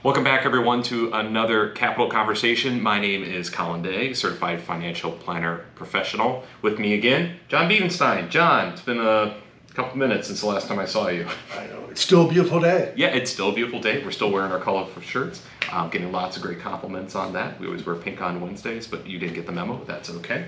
Welcome back, everyone, to another Capital Conversation. My name is Colin Day, Certified Financial Planner Professional. With me again, John Biedenstein. John, it's been a couple minutes since the last time I saw you. I know. It's still a beautiful day. Yeah, it's still a beautiful day. We're still wearing our colorful shirts. Getting lots of great compliments on that. We always wear pink on Wednesdays, but you didn't get the memo. That's okay.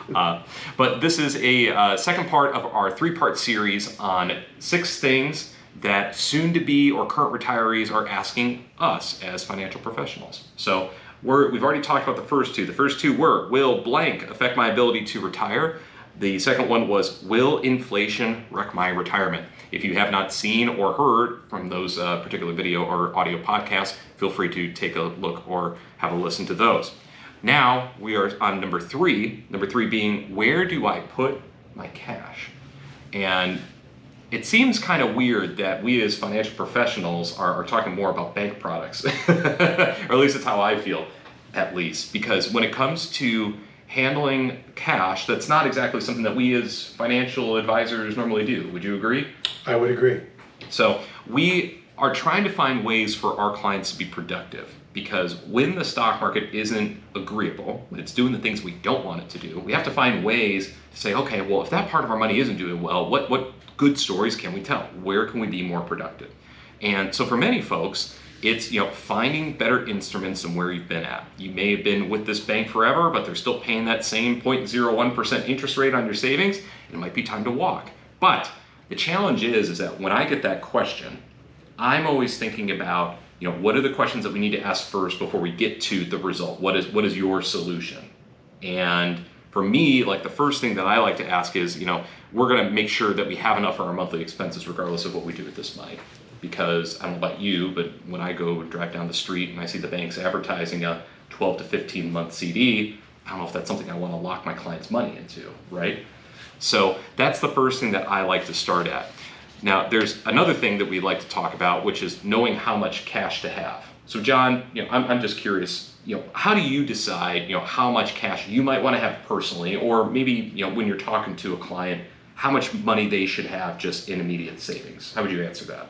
But this is a second part of our three-part series on 6 things that soon-to-be or current retirees are asking us as financial professionals. So we've already talked about the first two. The first two were, will blank affect my ability to retire? The second one was, will inflation wreck my retirement? If you have not seen or heard from those particular video or audio podcasts, feel free to take a look or have a listen to those. Now we are on number 3. Number 3 being, where do I put my cash? And it seems kind of weird that we as financial professionals are talking more about bank products, or at least that's how I feel, at least, because when it comes to handling cash, that's not exactly something that we as financial advisors normally do. Would you agree? I would agree. So we are trying to find ways for our clients to be productive, because when the stock market isn't agreeable, when it's doing the things we don't want it to do, we have to find ways to say, okay, well, if that part of our money isn't doing well, what good stories can we tell? Where can we be more productive? And so for many folks, it's finding better instruments than where you've been at. You may have been with this bank forever, but they're still paying that same 0.01% interest rate on your savings, and it might be time to walk. But the challenge is that when I get that question, I'm always thinking about, what are the questions that we need to ask first before we get to the result? What is your solution? And for me, like the first thing that I like to ask is, we're going to make sure that we have enough for our monthly expenses regardless of what we do with this money. Because I don't know about you, but when I go drive down the street and I see the banks advertising a 12 to 15 month CD, I don't know if that's something I want to lock my client's money into, right? So that's the first thing that I like to start at. Now, there's another thing that we like to talk about, which is knowing how much cash to have. So John, I'm just curious, how do you decide, how much cash you might want to have personally, or maybe, when you're talking to a client, how much money they should have just in immediate savings? How would you answer that?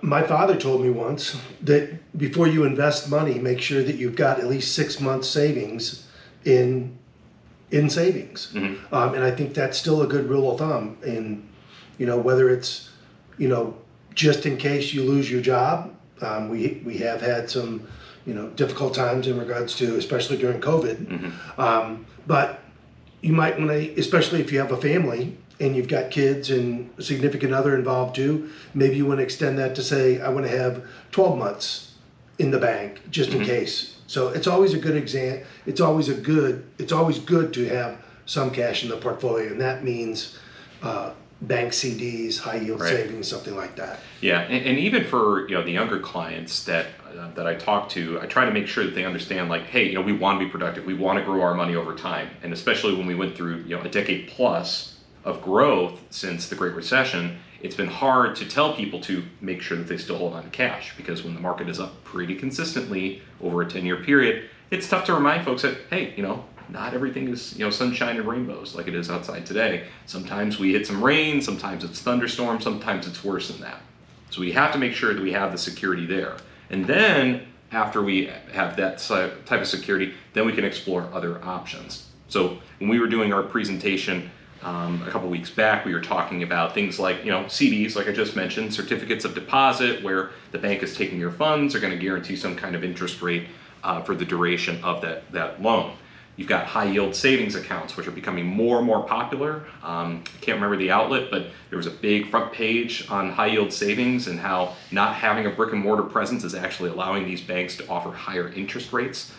My father told me once that before you invest money, make sure that you've got at least 6 months savings in savings. Mm-hmm. And I think that's still a good rule of thumb. And, whether it's, just in case you lose your job, we have had some, difficult times in regards to, especially during COVID. Mm-hmm. But you might want to, especially if you have a family and you've got kids and a significant other involved too, maybe you want to extend that to say, I want to have 12 months in the bank just in case. So it's always a good it's always good to have some cash in the portfolio, and that means bank CDs, high yield savings, something like that. Yeah, and even for the younger clients that I talk to, I try to make sure that they understand, like, hey, we want to be productive, we want to grow our money over time, and especially when we went through a decade plus of growth since the Great Recession, it's been hard to tell people to make sure that they still hold on to cash, because when the market is up pretty consistently over a 10-year period, it's tough to remind folks that, hey, not everything is sunshine and rainbows like it is outside today. Sometimes we hit some rain, sometimes it's thunderstorms, sometimes it's worse than that. So we have to make sure that we have the security there. And then after we have that type of security, then we can explore other options. So when we were doing our presentation a couple weeks back, we were talking about things like, CDs, like I just mentioned, certificates of deposit, where the bank is taking your funds, are going to guarantee some kind of interest rate for the duration of that loan. You've got high yield savings accounts, which are becoming more and more popular. I can't remember the outlet, but there was a big front page on high yield savings and how not having a brick and mortar presence is actually allowing these banks to offer higher interest rates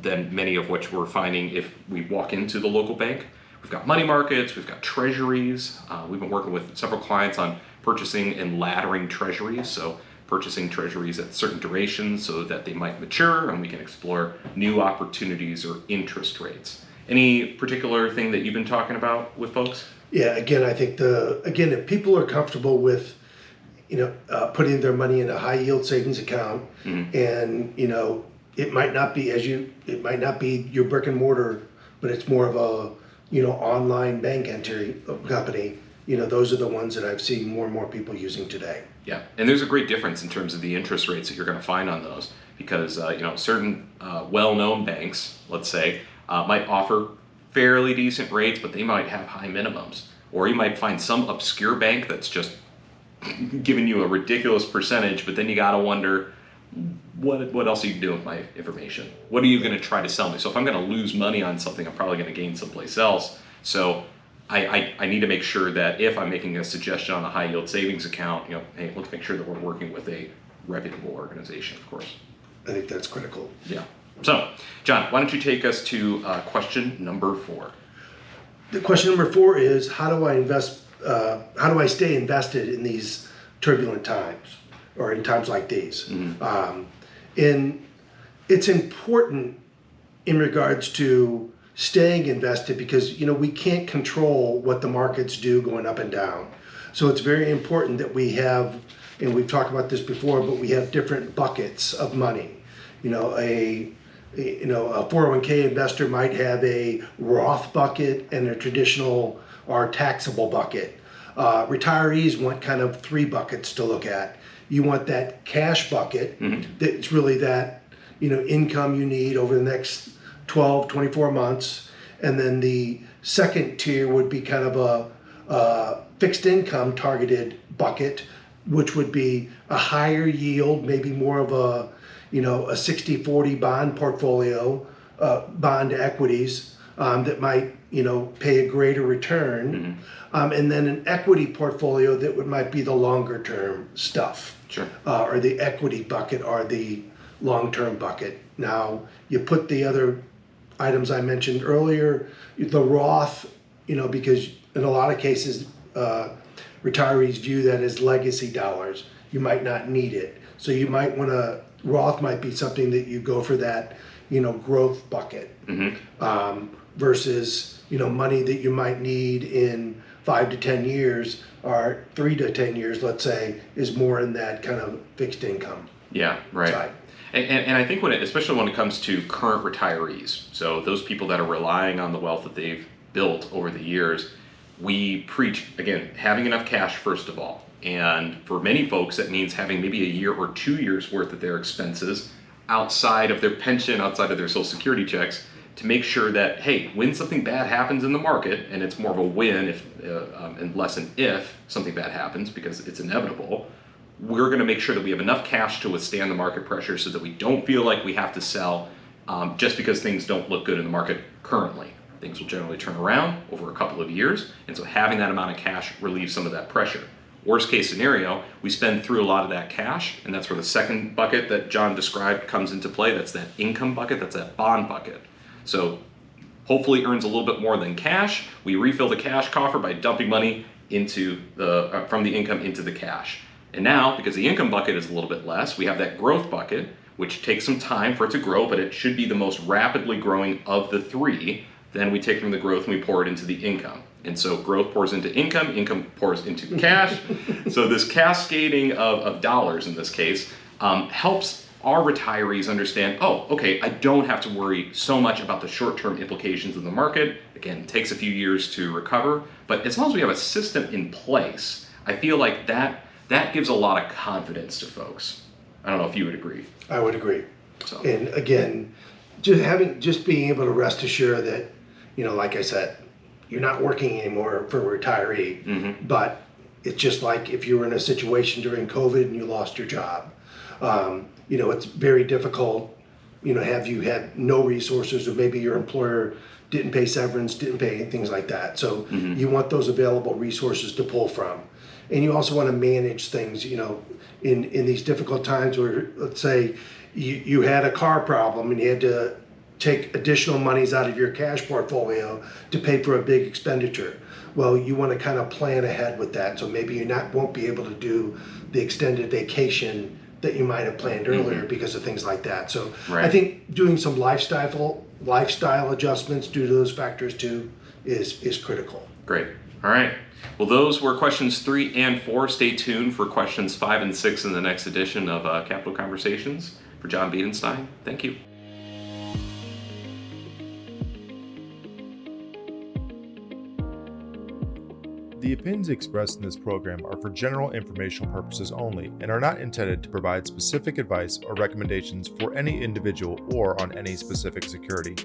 than many of which we're finding if we walk into the local bank. We've got money markets, we've got treasuries. We've been working with several clients on purchasing and laddering treasuries. So purchasing treasuries at certain durations so that they might mature and we can explore new opportunities or interest rates. Any particular thing that you've been talking about with folks? Yeah, again, I think if people are comfortable with, putting their money in a high yield savings account, and, it might not be your brick and mortar, but it's more of a, online bank entry company. those are the ones that I've seen more and more people using today. Yeah, and there's a great difference in terms of the interest rates that you're going to find on those, because certain well-known banks, let's say, might offer fairly decent rates, but they might have high minimums. Or you might find some obscure bank that's just giving you a ridiculous percentage, but then you got to wonder, what else are you doing with my information? What are you going to try to sell me? So if I'm going to lose money on something, I'm probably going to gain someplace else. So I need to make sure that if I'm making a suggestion on a high yield savings account, hey, let's make sure that we're working with a reputable organization, of course. I think that's critical. Yeah. So, John, why don't you take us to question number 4? The question number 4 is, how do I invest? How do I stay invested in these turbulent times, or in times like these? And it's important in regards to staying invested, because we can't control what the markets do going up and down. So it's very important that we have, and we've talked about this before, but we have different buckets of money. A 401k investor might have a Roth bucket and a traditional or taxable bucket. Retirees want kind of 3 buckets to look at. You want that cash bucket that's really that income you need over the next 12, 24 months. And then the second tier would be kind of a fixed income targeted bucket, which would be a higher yield, maybe more of a 60-40 bond portfolio, bond equities that might pay a greater return, and then an equity portfolio that might be the longer term stuff, or the equity bucket or the long term bucket. Now you put the other items I mentioned earlier, the Roth, because in a lot of cases retirees view that as legacy dollars. You might not need it, so you might want to. Roth might be something that you go for that, growth bucket, versus, money that you might need in 5 to 10 years or 3 to 10 years, let's say, is more in that kind of fixed income. Yeah, right. Side. And I think especially when it comes to current retirees, so those people that are relying on the wealth that they've built over the years, we preach, again, having enough cash first of all. And for many folks, that means having maybe a year or 2 years worth of their expenses outside of their pension, outside of their Social Security checks, to make sure that, hey, when something bad happens in the market, and it's more of a win and less an if something bad happens, because it's inevitable, we're going to make sure that we have enough cash to withstand the market pressure so that we don't feel like we have to sell just because things don't look good in the market currently. Things will generally turn around over a couple of years, and so having that amount of cash relieves some of that pressure. Worst case scenario, we spend through a lot of that cash, and that's where the second bucket that John described comes into play. That's that income bucket, that's that bond bucket. So hopefully earns a little bit more than cash. We refill the cash coffer by dumping money into from the income into the cash. And now, because the income bucket is a little bit less, we have that growth bucket, which takes some time for it to grow, but it should be the most rapidly growing of the 3. Then we take from the growth and we pour it into the income. And so growth pours into income pours into cash. So this cascading of dollars in this case helps our retirees understand, oh, okay, I don't have to worry so much about the short-term implications of the market. Again, it takes a few years to recover, but as long as we have a system in place, I feel like that gives a lot of confidence to folks. I don't know if you would agree. I would agree. So. And again, just being able to rest assured that, like I said, you're not working anymore for a retiree, but it's just like if you were in a situation during COVID and you lost your job. It's very difficult, have you had no resources, or maybe your employer didn't pay severance, didn't pay things like that. So you want those available resources to pull from. And you also want to manage things, in these difficult times where, let's say, you had a car problem and you had to take additional monies out of your cash portfolio to pay for a big expenditure. Well, you want to kind of plan ahead with that. So maybe you won't be able to do the extended vacation that you might have planned earlier because of things like that. So I think doing some lifestyle adjustments due to those factors too is critical. Great. All right. Well, those were questions 3 and 4. Stay tuned for questions 5 and 6 in the next edition of Capital Conversations. For John Biedenstein, thank you. The opinions expressed in this program are for general informational purposes only and are not intended to provide specific advice or recommendations for any individual or on any specific security.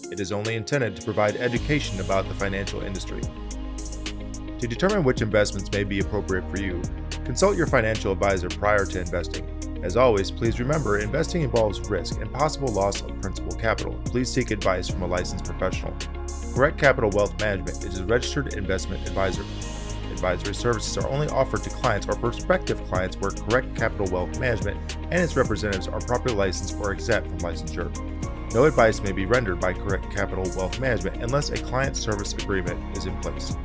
It is only intended to provide education about the financial industry. To determine which investments may be appropriate for you, consult your financial advisor prior to investing. As always, please remember investing involves risk and possible loss of principal capital. Please seek advice from a licensed professional. Correct Capital Wealth Management is a registered investment advisor. Advisory services are only offered to clients or prospective clients where Correct Capital Wealth Management and its representatives are properly licensed or exempt from licensure. No advice may be rendered by Correct Capital Wealth Management unless a client service agreement is in place.